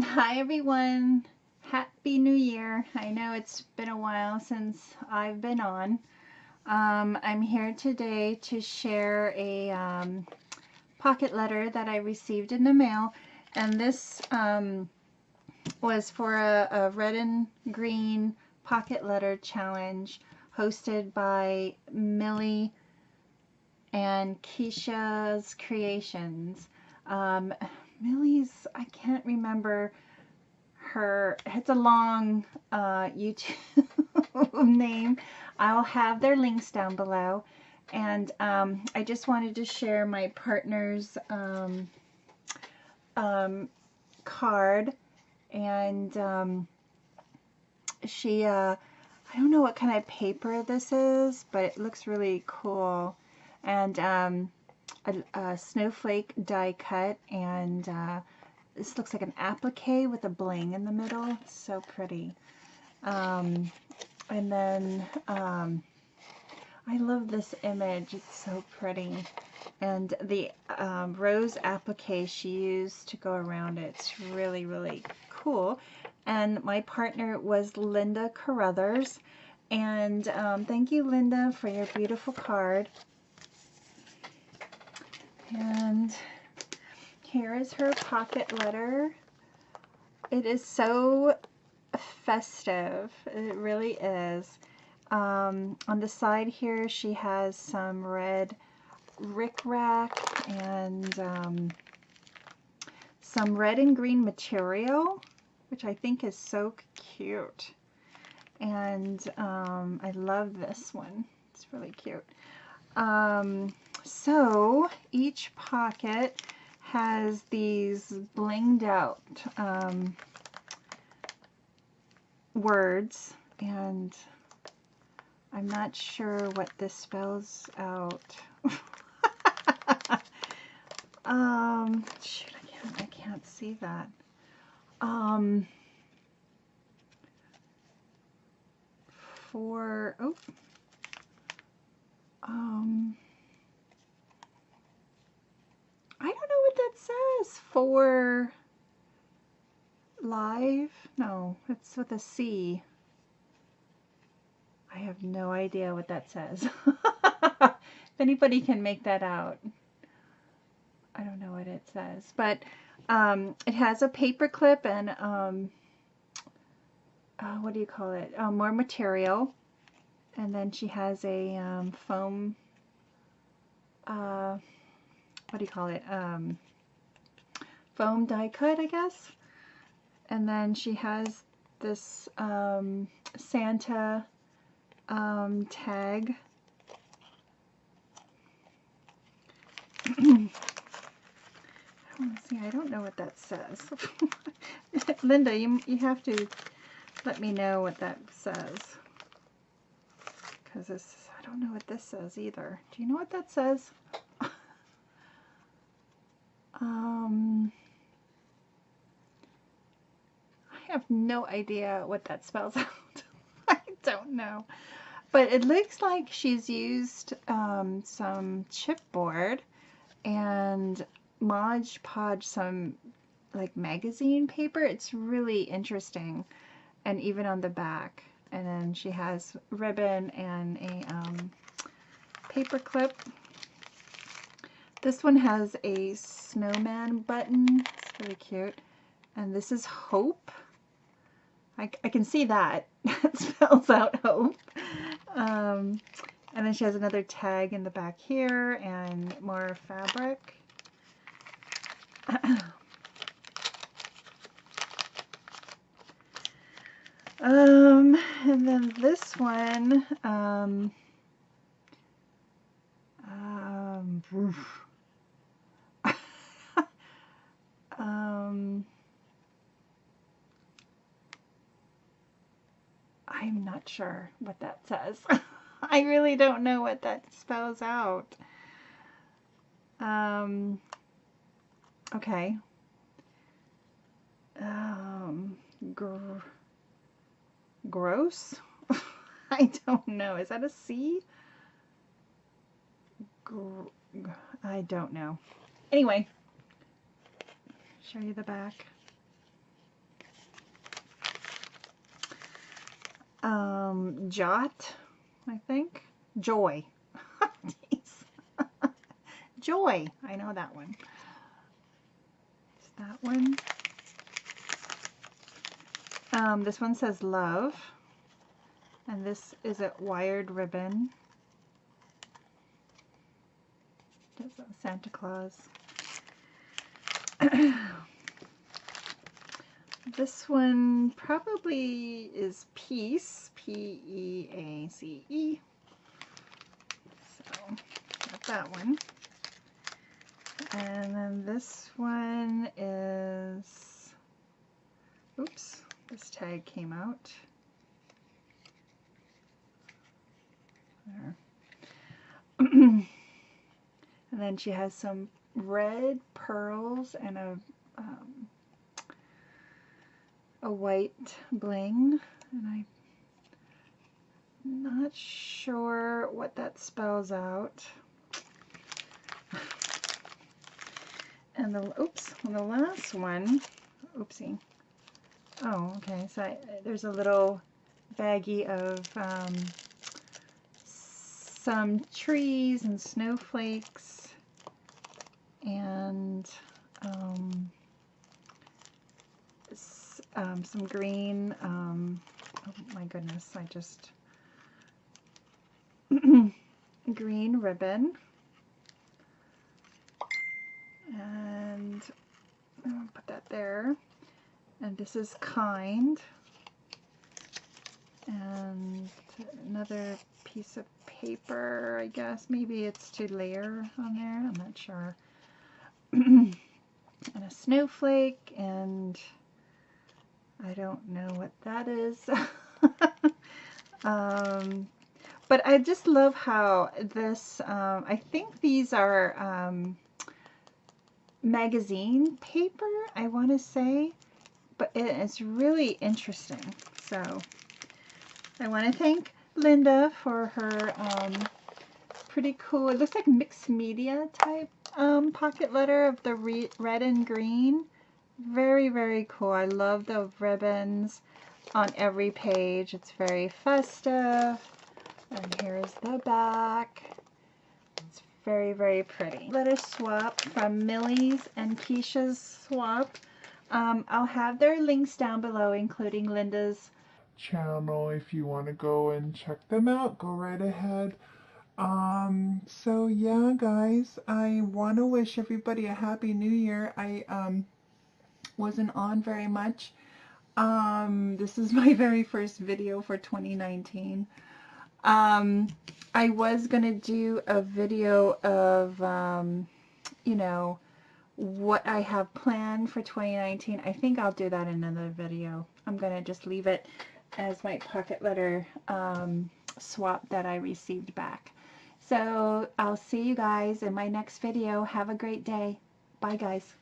Hi everyone. Happy New Year. I know it's been a while since I've been on. I'm here today to share a pocket letter that I received in the mail. And this was for a red and green pocket letter challenge hosted by Millie and Keisha's Creations. Um, Millie's, I can't remember it's a long YouTube name. I'll have their links down below. And I just wanted to share my partner's card. And I don't know what kind of paper this is, but it looks really cool. And a snowflake die cut, and this looks like an applique with a bling in the middle. It's so pretty. And then I love this image. It's so pretty. And the rose applique she used to go around it. It's really, really cool. And my partner was Linda Carruthers. And thank you, Linda, for your beautiful card. And here is her pocket letter. It is so festive. It really is. On the side here, she has some red rickrack and some red and green material, which I think is so cute. And I love this one. It's really cute. So each pocket has these blinged out words, and I'm not sure what this spells out. Shoot, I can't see that. For, oh, I don't know what that says. For live? No, it's with a C. I have no idea what that says. If anybody can make that out. I don't know what it says. But it has a paper clip and, what do you call it? More material. And then she has a foam, what do you call it? Foam die cut, I guess. And then she has this Santa tag. See, I don't know what that says. Linda, you have to let me know what that says. Because I don't know what this says either. Do you know what that says? I have no idea what that spells out. I don't know. But it looks like she's used some chipboard and Mod Podge some like magazine paper. It's really interesting, and even on the back. And then she has ribbon and a paper clip. This one has a snowman button. It's really cute. And this is hope. I can see that. That spells out hope. And then she has another tag in the back here and more fabric. And then this one, I'm not sure what that says. I really don't know what that spells out. Okay. Gross? I don't know. Is that a C? I don't know. Anyway, show you the back. Jot, I think. Joy. Jeez. Joy. I know that one. It's that one. This one says love. And this is a wired ribbon. There's a Santa Claus. This one probably is Peace. P-E-A-C-E. So, got that one. And then this one is, oops, this tag came out. There. And then she has some red pearls and a white bling, and I'm not sure what that spells out. And the, oops, and the last one, oopsie. Oh, okay, so there's a little baggie of some trees and snowflakes and some green, oh my goodness, I just, green ribbon, and I'll put that there, and this is kind, and another piece of paper, I guess, maybe it's to layer on there, I'm not sure, and a snowflake, and I don't know what that is. But I just love how this, I think these are magazine paper, I want to say, but it's really interesting. So I want to thank Linda for her pretty cool, it looks like mixed media type pocket letter of the red and green. Very, very cool. I love the ribbons on every page. It's very festive. And here's the back. It's very, very pretty. Letter swap from Millie's and Keisha's swap. I'll have their links down below, including Linda's channel. If you want to go and check them out, go right ahead. So yeah, guys, I want to wish everybody a happy new year. I wasn't on very much. This is my very first video for 2019. I was gonna do a video of you know, what I have planned for 2019. I think I'll do that in another video. I'm gonna just leave it as my pocket letter swap that I received back. So I'll see you guys in my next video. Have a great day. Bye, guys.